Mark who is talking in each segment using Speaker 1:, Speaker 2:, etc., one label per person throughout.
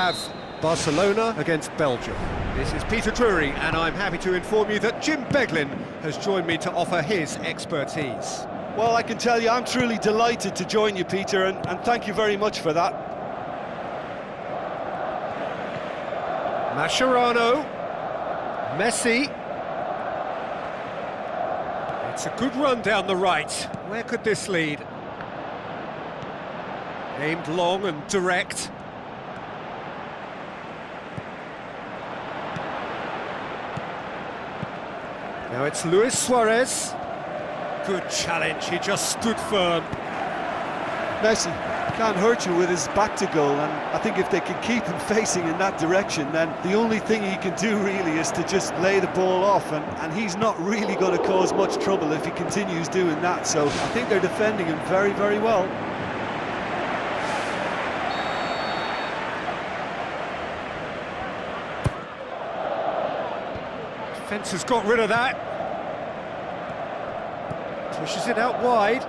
Speaker 1: Have Barcelona against Belgium. This is Peter Drury, and I'm happy to inform you that Jim Beglin has joined me to offer his expertise.
Speaker 2: Well, I can tell you I'm truly delighted to join you, Peter, and thank you very much for that.
Speaker 1: Mascherano, Messi. It's a good run down the right. Where could this lead? Aimed long and direct. Now it's Luis Suarez. Good challenge, he just stood firm.
Speaker 2: Messi can't hurt you with his back to goal, and I think if they can keep him facing in that direction, then the only thing he can do really is to just lay the ball off, and he's not really going to cause much trouble if he continues doing that, so I think they're defending him very, very well.
Speaker 1: Defence has got rid of that. Pushes it out wide.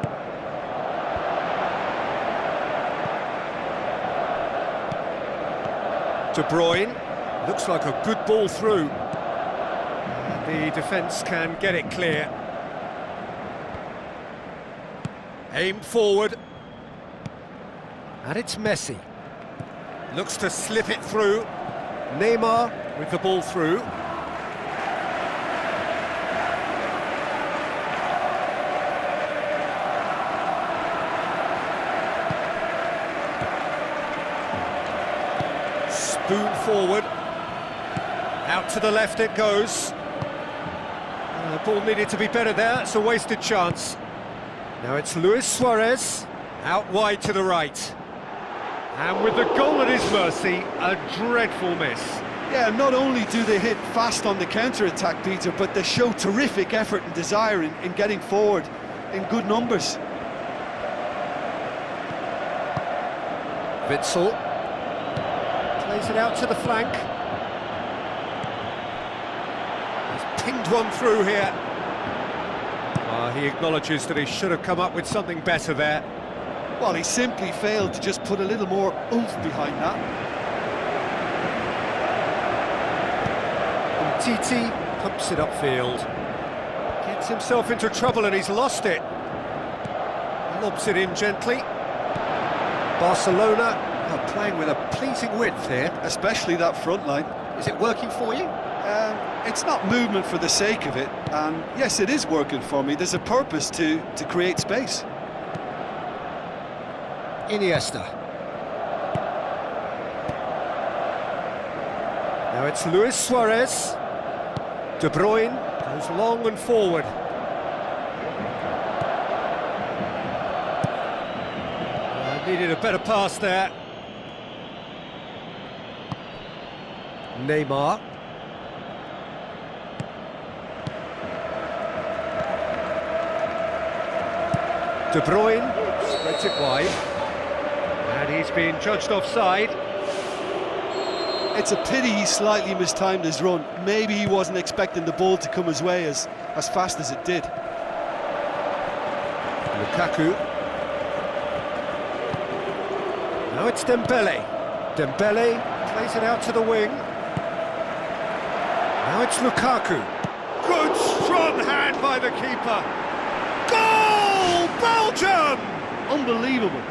Speaker 1: De Bruyne. Looks like a good ball through. The defence can get it clear. Aimed forward. And it's Messi. Looks to slip it through. Neymar with the ball through. Spoon forward, out to the left it goes. The ball needed to be better there, it's a wasted chance. Now it's Luis Suarez, out wide to the right. And with the goal at his mercy, a dreadful miss.
Speaker 2: Yeah, not only do they hit fast on the counter-attack, Peter, but they show terrific effort and desire in getting forward in good numbers.
Speaker 1: Witsel. Plays it out to the flank. He's pinged one through here. He acknowledges that he should have come up with something better there.
Speaker 2: Well, he simply failed to just put a little more oomph behind that.
Speaker 1: And Titi pumps it upfield. Gets himself into trouble and he's lost it. Lobs it in gently. Barcelona are playing with a pleasing width here.
Speaker 2: Especially that front line.
Speaker 1: Is it working for you?
Speaker 2: It's not movement for the sake of it, and yes, it is working for me. There's a purpose to create space.
Speaker 1: Iniesta. Now it's Luis Suarez. De Bruyne goes long and forward. Needed a better pass there. Neymar. De Bruyne spreads it wide. And he's been judged offside.
Speaker 2: It's a pity he slightly mistimed his run. Maybe he wasn't expecting the ball to come his way as fast as it did.
Speaker 1: Lukaku. Now it's Dembele. Dembele plays it out to the wing. Now it's Lukaku. Good strong hand by the keeper. Goal! Belgium!
Speaker 2: Unbelievable.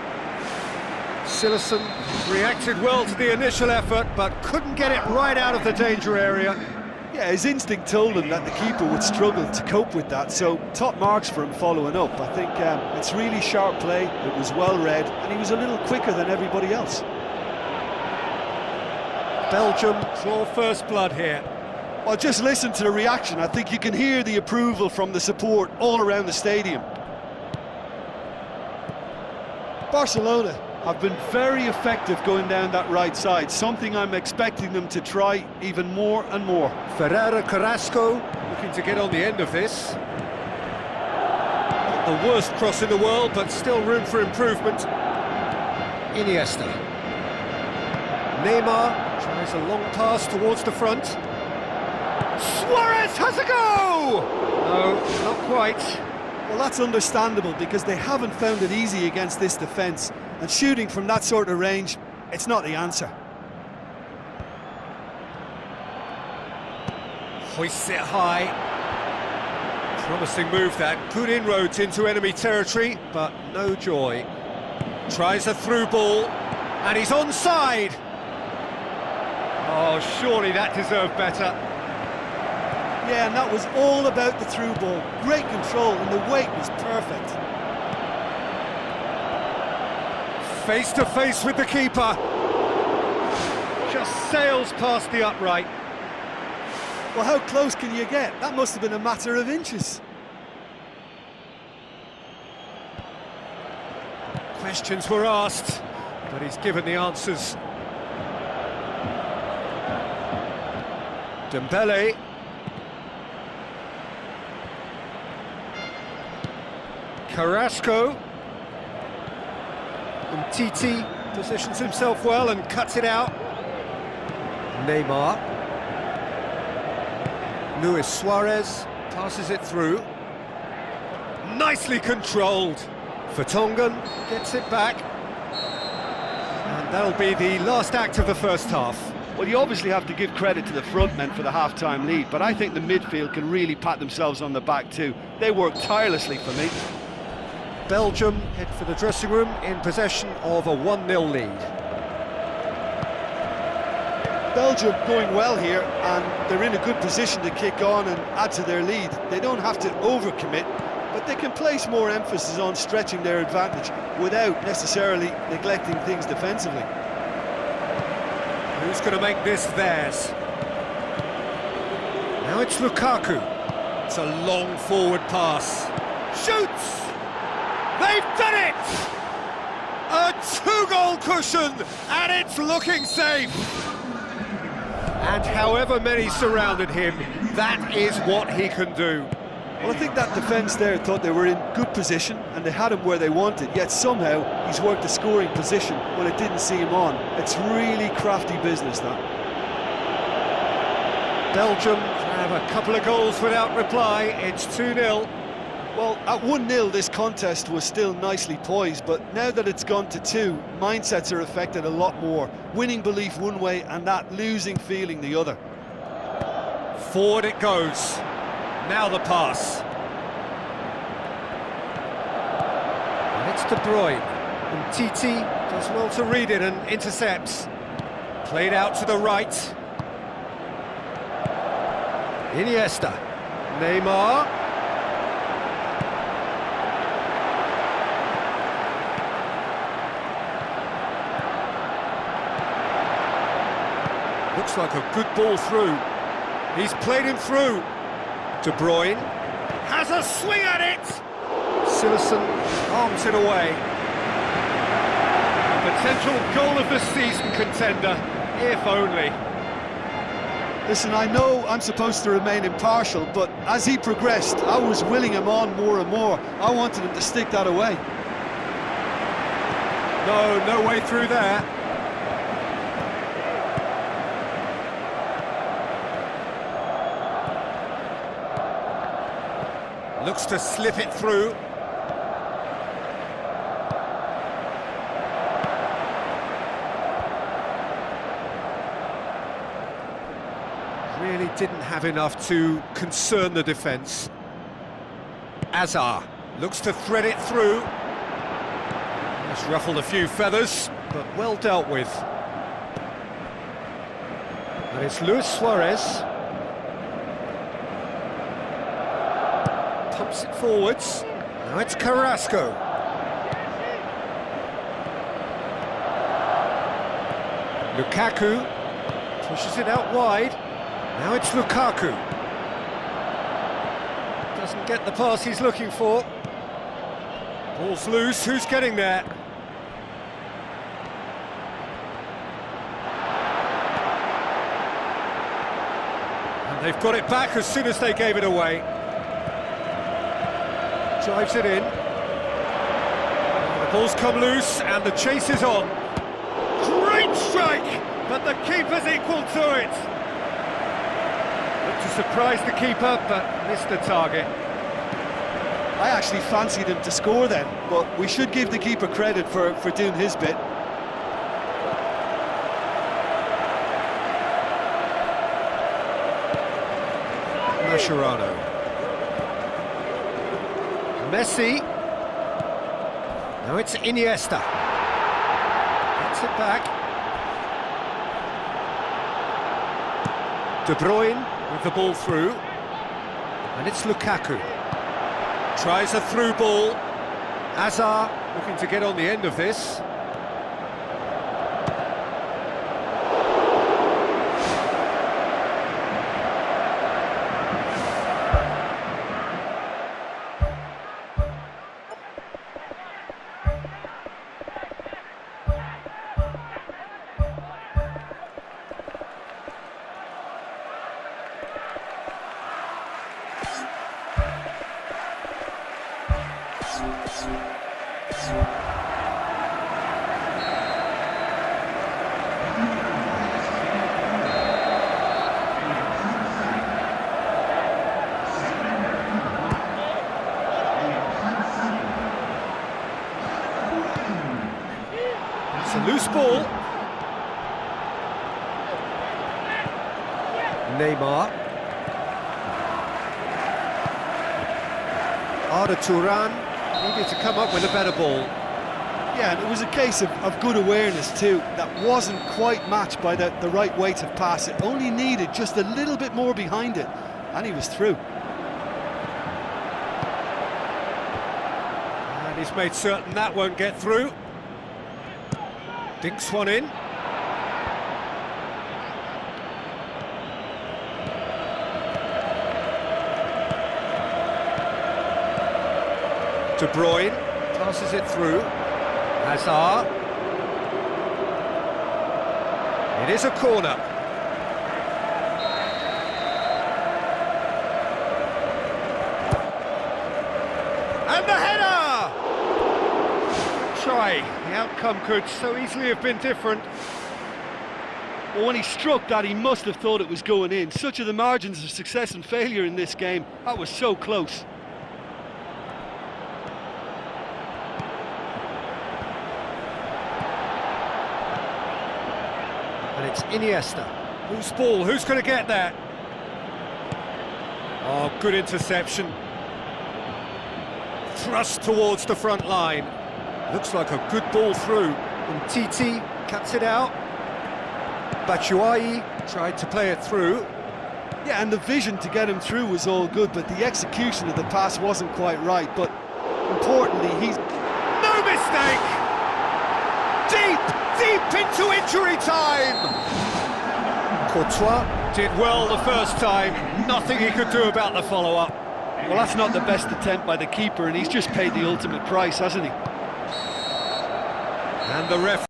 Speaker 1: Cillessen reacted well to the initial effort, but couldn't get it right out of the danger area.
Speaker 2: Yeah, his instinct told him that the keeper would struggle to cope with that, so top marks for him following up. I think it's really sharp play, it was well read, and he was a little quicker than everybody else.
Speaker 1: Belgium draw first blood here.
Speaker 2: Well, just listen to the reaction. I think you can hear the approval from the support all around the stadium. Barcelona have been very effective going down that right side, something I'm expecting them to try even more and more.
Speaker 1: Ferreira Carrasco looking to get on the end of this. Not the worst cross in the world, but still room for improvement. Iniesta. Neymar tries a long pass towards the front. Suarez has a go! No, not quite.
Speaker 2: Well, that's understandable because they haven't found it easy against this defence, and shooting from that sort of range, it's not the answer.
Speaker 1: Hoists it high. Promising move that. Good inroads into enemy territory, but no joy. Tries a through ball, and he's onside. Oh, surely that deserved better.
Speaker 2: Yeah, and that was all about the through ball. Great control, and the weight was perfect.
Speaker 1: Face to face with the keeper. Just sails past the upright.
Speaker 2: Well, how close can you get? That must have been a matter of inches.
Speaker 1: Questions were asked, but he's given the answers. Dembele. Carrasco. Titi positions himself well and cuts it out. Neymar. Luis Suarez passes it through. Nicely controlled. Vertonghen gets it back. And that'll be the last act of the first half.
Speaker 2: Well, you obviously have to give credit to the front men for the half-time lead, but I think the midfield can really pat themselves on the back too. They work tirelessly for me.
Speaker 1: Belgium head for the dressing room in possession of a 1-0 lead.
Speaker 2: Belgium going well here, and they're in a good position to kick on and add to their lead. They don't have to overcommit, but they can place more emphasis on stretching their advantage without necessarily neglecting things defensively.
Speaker 1: Who's going to make this theirs? Now it's Lukaku. It's a long forward pass. Shoots! They've done it! A 2-goal cushion, and it's looking safe. And however many surrounded him, that is what he can do.
Speaker 2: Well, I think that defence there thought they were in good position and they had him where they wanted, yet somehow he's worked a scoring position when it didn't see him on. It's really crafty business, that.
Speaker 1: Belgium have a couple of goals without reply. It's 2-0.
Speaker 2: Well, at 1-0 this contest was still nicely poised, but now that it's gone to 2, mindsets are affected a lot more. Winning belief one way and that losing feeling the other.
Speaker 1: Forward it goes. Now the pass. And it's De Bruyne. And Titi does well to read it and intercepts. Played out to the right. Iniesta. Neymar. Looks like a good ball through. He's played him through. De Bruyne has a swing at it. Silerson arms it away. A potential goal of the season contender, if only.
Speaker 2: Listen, I know I'm supposed to remain impartial, but as he progressed, I was willing him on more and more. I wanted him to stick that away.
Speaker 1: No way through there. Looks to slip it through. Really didn't have enough to concern the defence. Azar looks to thread it through. Just ruffled a few feathers, but well dealt with. And it's Luis Suarez. Pumps it forwards. Now it's Carrasco. Lukaku pushes it out wide. Now it's Lukaku. Doesn't get the pass he's looking for. Ball's loose. Who's getting there? And they've got it back as soon as they gave it away. Drives it in. The ball's come loose and the chase is on. Great strike, but the keeper's equal to it. Looked to surprise the keeper, but missed the target.
Speaker 2: I actually fancied him to score then, but we should give the keeper credit for doing his bit.
Speaker 1: Mascherano. Messi. Now it's Iniesta. Gets it back. De Bruyne with the ball through. And it's Lukaku. Tries a through ball. Hazard looking to get on the end of this. It's a loose ball. Neymar. Arda Turan needed to come up with a better ball.
Speaker 2: Yeah, and it was a case of good awareness too. That wasn't quite matched by the right weight of pass. It only needed just a little bit more behind it, and he was through.
Speaker 1: And he's made certain that won't get through. Dinks one in. De Bruyne passes it through. Hazard. It is a corner. And the header! Try. The outcome could so easily have been different.
Speaker 2: Well, when he struck that, he must have thought it was going in. Such are the margins of success and failure in this game. That was so close.
Speaker 1: And it's Iniesta. Whose ball? Who's going to get that? Oh, good interception. Thrust towards the front line. Looks like a good ball through. And Titi cuts it out. Batshuayi tried to play it through.
Speaker 2: Yeah, and the vision to get him through was all good, but the execution of the pass wasn't quite right. But importantly, he's...
Speaker 1: No mistake! Deep into injury time! Courtois did well the first time. Nothing he could do about the follow-up.
Speaker 2: Well, that's not the best attempt by the keeper, and he's just paid the ultimate price, hasn't he?
Speaker 1: And the ref